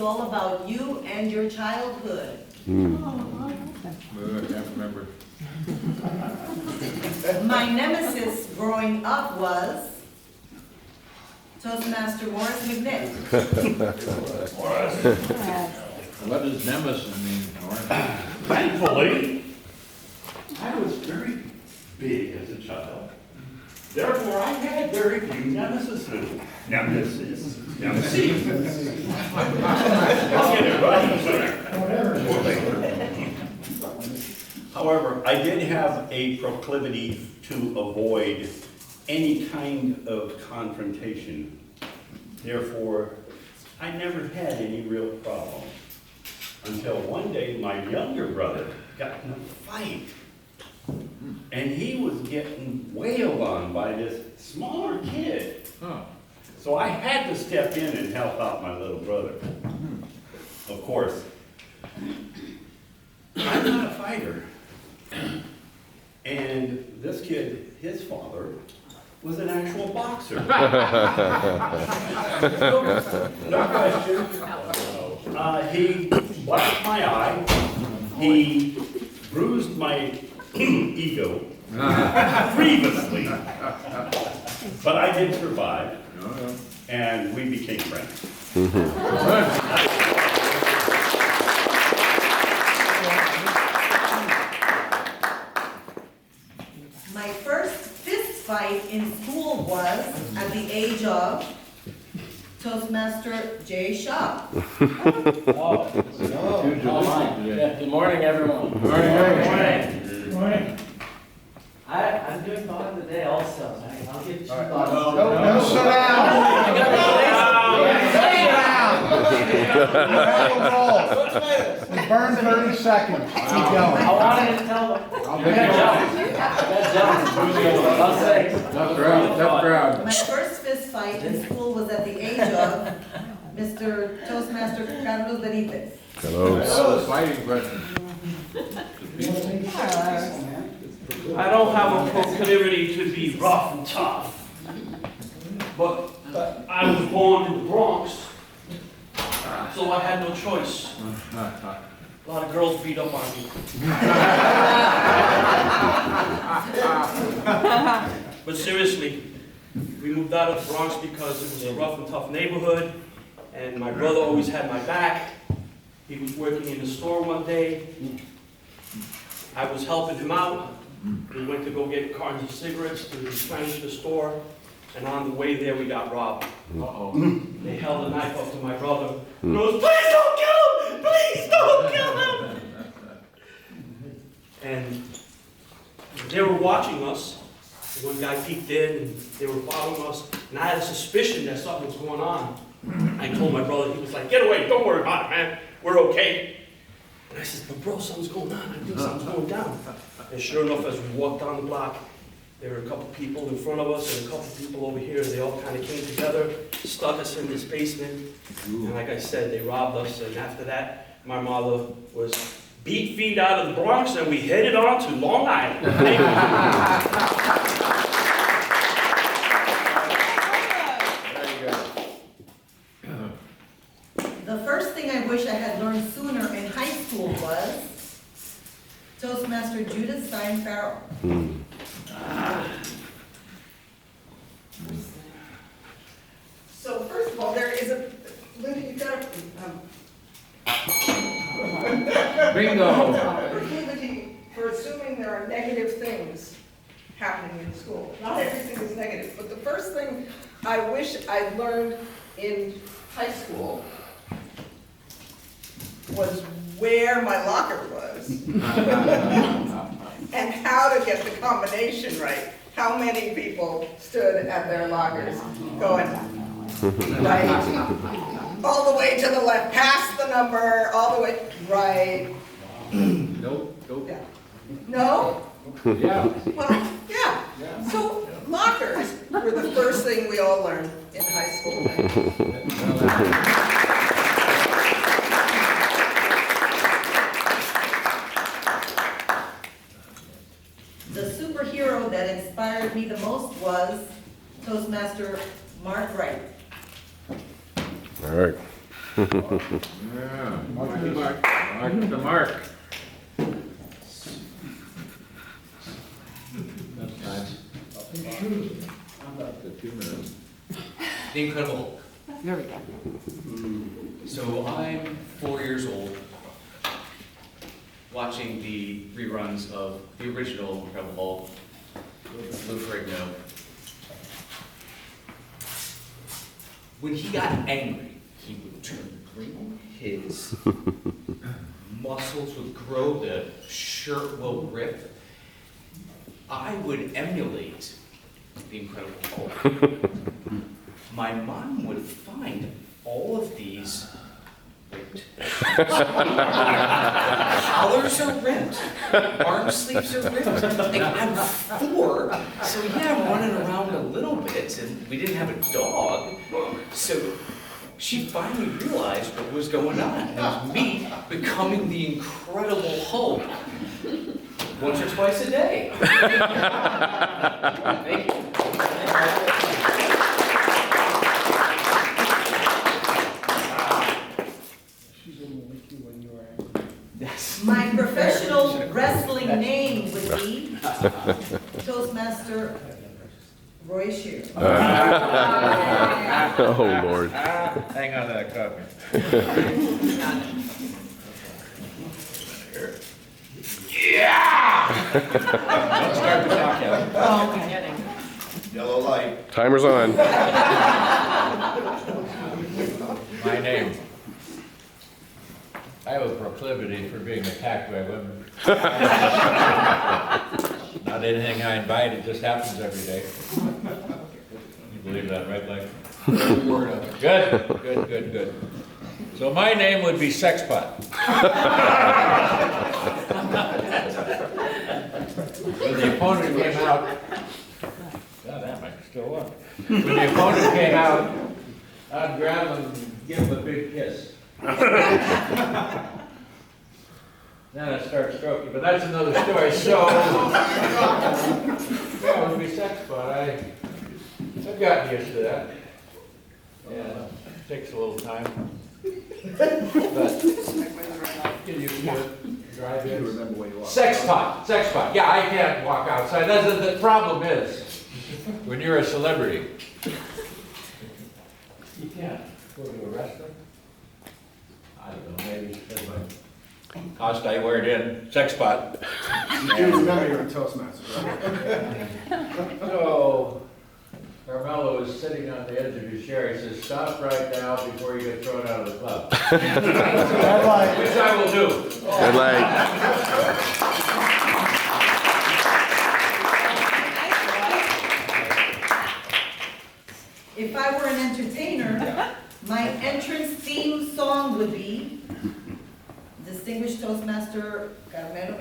all about you and your childhood. I can't remember. My nemesis growing up was Toastmaster Morris McNick. What does nemesis mean, Norm? Thankfully, I was very big as a child. Therefore, I had very few nemesis. Nemesis. I'll get it right. However, I did have a proclivity to avoid any kind of confrontation. Therefore, I never had any real problem. Until one day, my younger brother got in a fight. And he was getting wailed on by this smaller kid. Huh. So I had to step in and help out my little brother. Of course, I'm not a fighter. And this kid, his father, was an actual boxer. No question. He blacked my eye. He bruised my ego grievously. But I did survive, and we became friends. My first fist fight in school was at the age of Toastmaster Jay Shaw. Good morning, everyone. Good morning. Good morning. I'm doing fine today also. I'll give you some thoughts. No, sit down. We burn 30 seconds. Keep going. I wanted to tell them. Tough crowd. My first fist fight in school was at the age of Mr. Toastmaster Carlos Benitez. Fighting question. I don't have a proclivity to be rough and tough, but I was born in the Bronx, so I had no choice. A lot of girls beat up on me. But seriously, we moved out of the Bronx because it was a rough and tough neighborhood, and my brother always had my back. He was working in the store one day. I was helping him out. We went to go get cartons of cigarettes to replenish the store, and on the way there we got robbed. They held a knife up to my brother and goes, "Please don't kill him! Please don't kill him!" And they were watching us. One guy peeked in and they were following us, and I had a suspicion that something was going on. I told my brother, he was like, "Get away, don't worry about it, man. We're okay." And I said, "But bro, something's going on. I think something's going down." And sure enough, as we walked down the block, there were a couple people in front of us and a couple people over here. They all kind of came together, stuck us in this basement. And like I said, they robbed us. And after that, my mother was beat feet out of the Bronx, and we headed on to Long Island. The first thing I wish I had learned sooner in high school was Toastmaster Judith Stein Farrell. So first of all, there is a, Linda, you've got a Bingo. proclivity for assuming there are negative things happening in school. Not everything is negative, but the first thing I wish I learned in high school was where my locker was and how to get the combination right. How many people stood at their lockers going right, all the way to the left, past the number, all the way right. Nope. Yeah. No? Yeah. Well, yeah. So lockers were the first thing we all learned in high school. The superhero that inspired me the most was Toastmaster Mark Wright. All right. Yeah. Mark the mark. Mark the mark. That's nice. The 2 minutes. The Incredible Hulk. There we go. So I'm 4 years old, watching the reruns of the original Incredible Hulk, Lou Ferrigno. When he got angry, he would turn green. His muscles would grow, the shirt will rip. I would emulate the Incredible Hulk. My mom would find all of these. Wait. Collars are ripped. Arm sleeves are ripped. Like, I'm 4, so yeah, I'm running around a little bit, and we didn't have a dog. So she finally realized what was going on. It was me becoming the Incredible Hulk once or twice a day. Thank you. Yes. My professional wrestling name would be Toastmaster Roy Shear. Oh, Lord. Hang on to that copy. Don't start the clock yet. Oh, I'm kidding. Yellow light. Timer's on. My name. I have a proclivity for being attacked by women. Not anything I invite, it just happens every day. You believe that, right, Blake? Word of it. Good, good, good, good. So my name would be Sexpot. When the opponent came out, God damn, I can still walk. When the opponent came out, I'd grab him and give him a big kiss. Then I start stroking, but that's another story. So, yeah, it would be Sexpot. I've gotten used to that. Yeah, it takes a little time. But get used to it. Drive in. Remember where you are. Sexpot. Yeah, I can't walk outside. The problem is, when you're a celebrity, you can't go to a restaurant. I don't know, maybe because my cost I wear it in, Sexpot. You do remember you're in Toastmasters, right? So, Carmelo is sitting on the edge of his chair. He says, "Stop right now before you get thrown out of the club." Red light. Which I will do. Red light. If I were an entertainer, my entrance theme song would be Distinguished Toastmaster Carmelo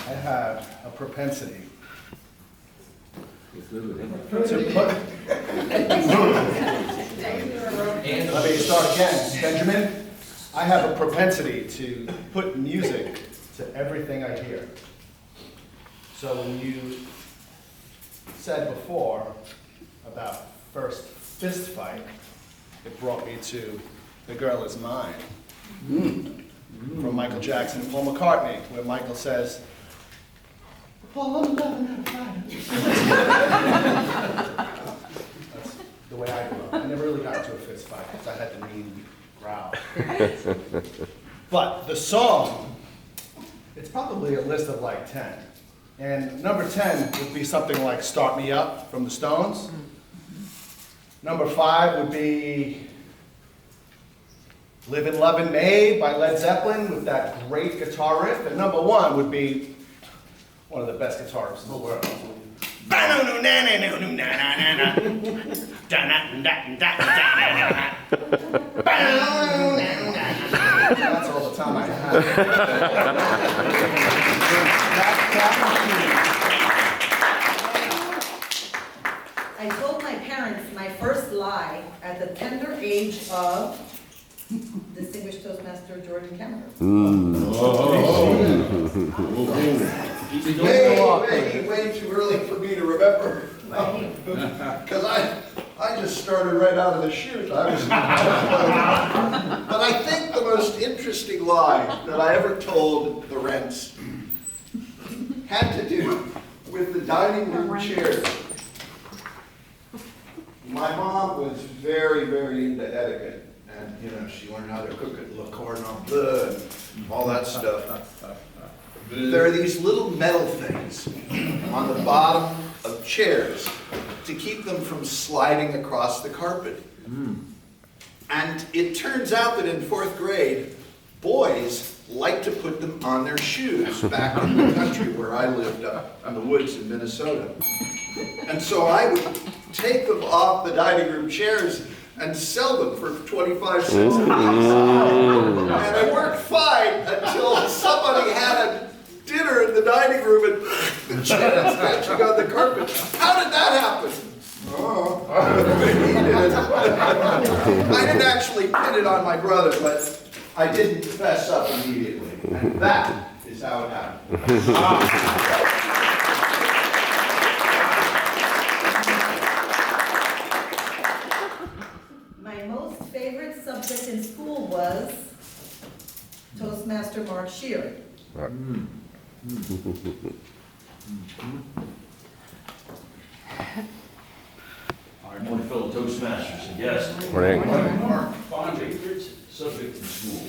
I have a propensity to put. Let me start again. Benjamin, I have a propensity to put music to everything I hear. So when you said before about first fist fight, it brought me to The Girl Is Mine from Michael Jackson and Paul McCartney, where Michael says, "Paul, I'm loving that That's the way I grew up. I never really got into a fist fight because I had the mean growl. But the song, it's probably a list of like 10. And number 10 would be something like Start Me Up from the Stones. Number 5 would be Livin' Lovin' May by Led Zeppelin with that great guitar riff. And number 1 would be one of the best guitar riffs in the world. That's all the time I have. I told my parents my first lie at the tender age of Distinguished Toastmaster Jordan Cameron. Way too early for me to remember. Because I just started right out of the chute. But I think the most interesting lie that I ever told the Rents had to do with the dining room chairs. My mom was very, very into etiquette. And, you know, she learned how to cook it, le cordon bleu, and all that stuff. There are these little metal things on the bottom of chairs to keep them from sliding across the carpet. And it turns out that in 4th grade, boys like to put them on their shoes back in the country where I lived up in the woods in Minnesota. And so I would take them off the dining room chairs and sell them for 25 cents a piece. And it worked fine until somebody had a dinner in the dining room and the chairs catching on the carpet. How did that happen? Oh, he did it. I didn't actually pin it on my brother, but I didn't fess up immediately. And that is how it happened. My most favorite subject in school was Toastmaster Mark Shear. Morning, fellow Toastmasters and guests. Morning. My favorite subject in school.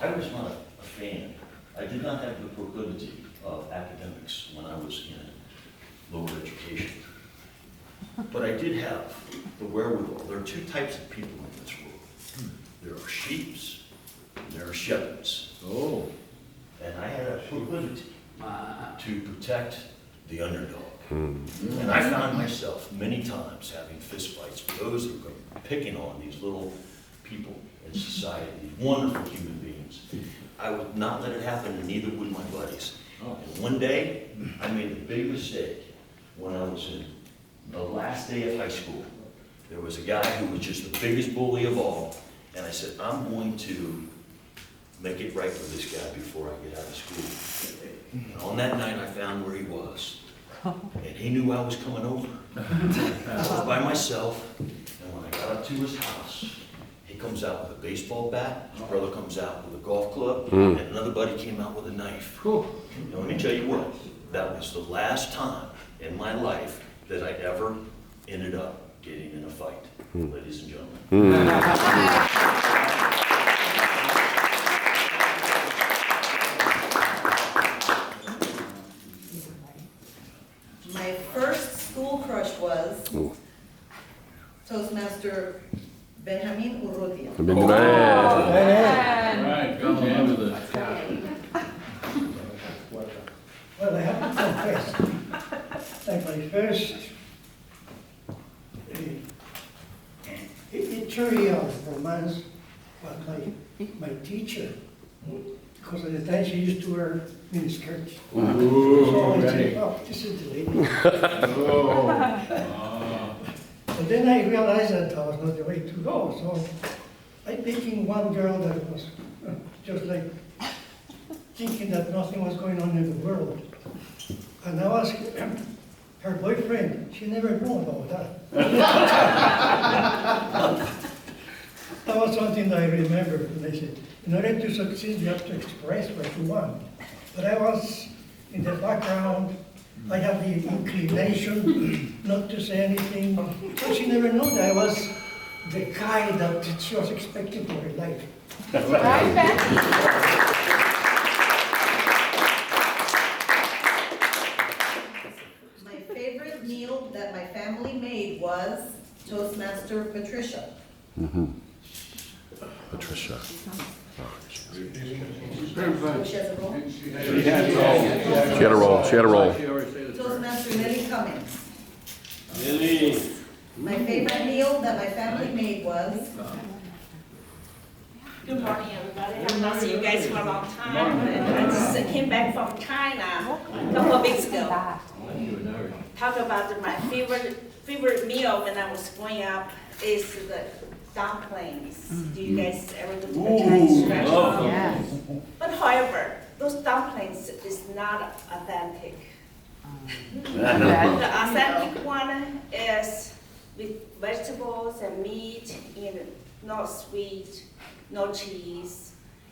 I was not a fan. I did not have the proclivity of academics when I was in lower education. But I did have the wherewithal. There are two types of people in this world. There are sheeps and there are shepherds. Oh. And I had a proclivity to protect the underdog. And I found myself many times having fistfights with those who were picking on these little people in society, these wonderful human beings. I would not let it happen, and neither would my buddies. And one day, I made a big mistake when I was in the last day of high school. There was a guy who was just the biggest bully of all, and I said, I'm going to make it right for this guy before I get out of school. And on that night, I found where he was. And he knew I was coming over. I was by myself, and when I got up to his house, he comes out with a baseball bat, his brother comes out with a golf club, and another buddy came out with a knife. And let me tell you what, that was the last time in my life that I ever ended up getting in a fight, ladies and gentlemen. My first school crush was Toastmaster Benjamin Urrutia. Right, go on with it. Well, I have to confess, like my first history of romance was my teacher, because at the time she used to wear miniskirts. So I said, oh, this is the lady. But then I realized that that was not the way to go, so I picking one girl that was just like thinking that nothing was going on in the world. And I was her boyfriend. She never knew about that. That was something that I remember. And they said, in order to succeed, you have to express what you want. But I was in the background. I have the inclination not to say anything. So she never knew that I was the guy that she was expecting for her life. My favorite meal that my family made was Toastmaster Patricia. Patricia. Oh, she has a roll? She had a roll. She had a roll. Toastmaster Nellie Cummings. Lily. My favorite meal that my family made was Good morning, everybody. I've not seen you guys for a long time. I just came back from China a couple of weeks ago. Talk about my favorite meal when I was growing up is the dumplings. Do you guys ever go to the Chinese restaurant? Yes. But however, those dumplings is not authentic. The authentic one is with vegetables and meat, and not sweet, no cheese.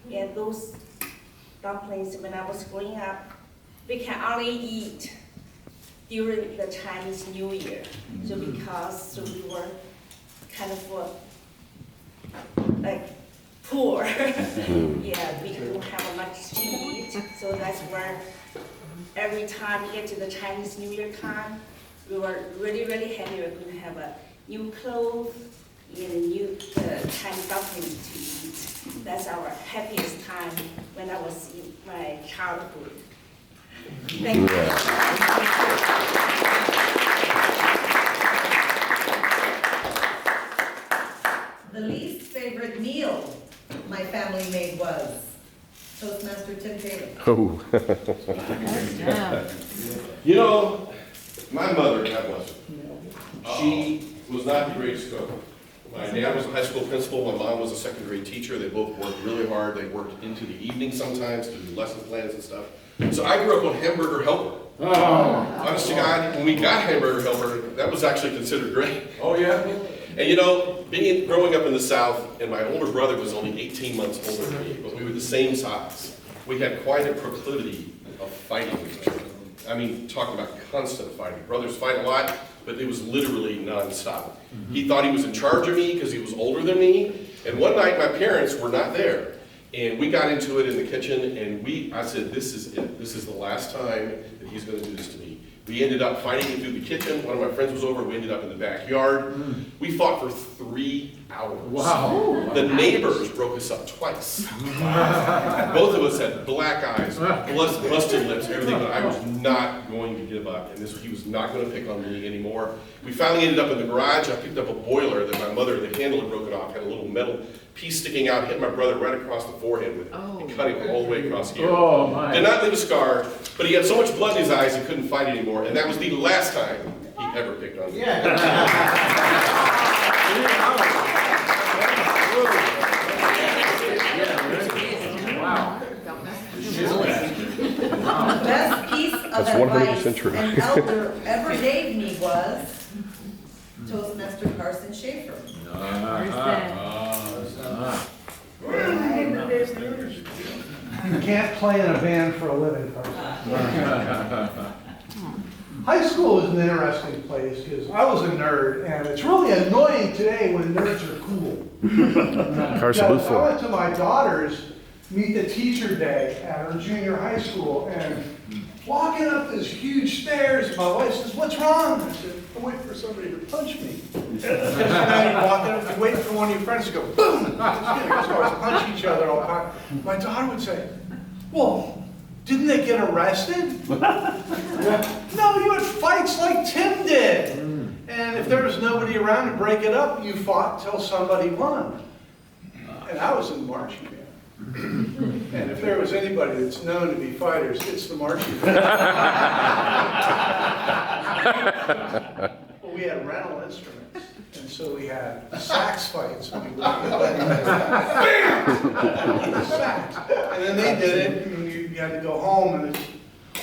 And those dumplings, when I was growing up, we can only eat during the Chinese New Year. So because we were kind of like poor, yeah, we don't have much to eat. So that's where every time we get to the Chinese New Year time, we were really, really happy we're going to have a new clothes and a new Chinese dumplings to eat. That's our happiest time when I was in my childhood. Thank you. The least favorite meal my family made was Toastmaster Tim Taylor. Oh. You know, my mother, God bless her, she was not the greatest cook. My dad was a high school principal, my mom was a second grade teacher. They both worked really hard. They worked into the evening sometimes to do lesson plans and stuff. So I grew up on Hamburger Helper. Oh. Honest to God, when we got Hamburger Helper, that was actually considered great. Oh, yeah? And you know, growing up in the South, and my older brother was only 18 months older than me, but we were the same size. We had quite a proclivity of fighting with each other. I mean, talking about constant fighting. Brothers fight a lot, but it was literally nonstop. He thought he was in charge of me because he was older than me. And one night my parents were not there. And we got into it in the kitchen, and I said, this is it. This is the last time that he's going to do this to me. We ended up fighting through the kitchen. One of my friends was over. We ended up in the backyard. We fought for 3 hours. Wow. The neighbors broke us up twice. Both of us had black eyes, busted lips, everything. But I was not going to give up, and he was not going to pick on me anymore. We finally ended up in the garage. I picked up a boiler that my mother, the handle had broken off, had a little metal piece sticking out, hit my brother right across the forehead with it, and cut him all the way across here. Oh, my. Did not leave a scar, but he had so much blood in his eyes he couldn't fight anymore, and that was the last time he ever picked on me. Wow. The best piece of That's advice 100% true. an elder ever gave me was Toastmaster Carson Schaefer. You can't play in a band for a living, Carson. High school is an interesting place because I was a nerd, and it's really annoying today when nerds are cool. Carson, Because who's I went to my daughter's Meet the Teacher Day at her junior high school, and walking up this huge stairs, my wife says, "What's wrong?" I said, "I'm waiting for somebody to punch me." And then you walk up, you wait for one of your friends to go, boom! You guys always punch each other all the time. My daughter would say, "Well, didn't they get arrested?" "No, you had fights like Tim did. And if there was nobody around to break it up, you fought till somebody won." And I was in marching band. And if there was anybody that's known to be fighters, it's the marching band. Well, we had rental instruments, and so we had sax fights. When we would bam! Sax. And then they did it, and you had to go home, and it's,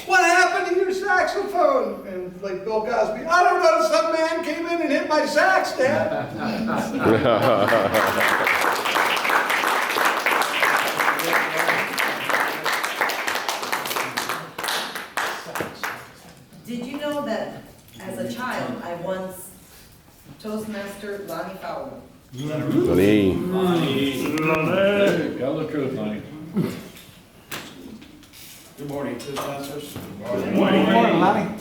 "What happened to your saxophone?" And like Bill Cosby, "I don't know, some man came in and hit my sax, Dad." Did you know that as a child, I once Toastmaster Lonnie Fowler? Lonnie. Tell the truth, Lonnie. Good morning, Toastmasters. Good morning. Good morning, Lonnie.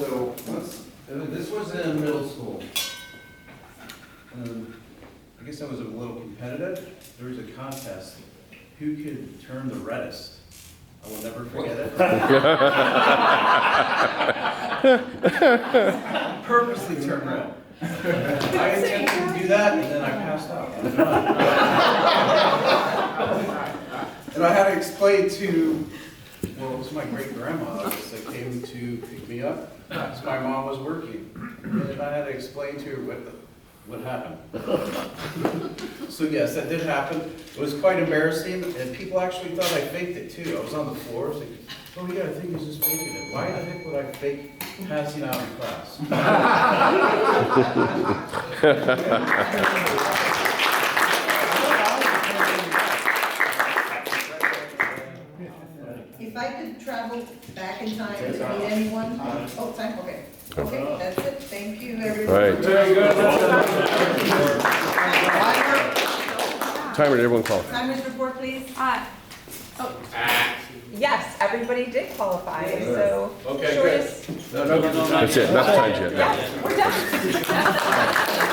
So, this was in middle school. I guess I was a little competitive. There was a contest, who could turn the reddest. I will never forget it. Purposely turn red. I attempted to do that, and then I passed out. And I had to explain to, well, it was my great-grandma that came to pick me up, because my mom was working. And I had to explain to her what What happened? So yes, that did happen. It was quite embarrassing, and people actually thought I faked it too. I was on the floor, I was like, oh yeah, I think he's just faking it. Why the heck would I fake passing out in class? If I could travel back in time to meet anyone, oh, time, okay. Okay, that's it, thank you, everyone. Right. Very good. Timer, everyone call. Timer's report, please. Yes, everybody did qualify, so. Okay, shortest- good. No, That's it, enough time yet. Yeah, we're done.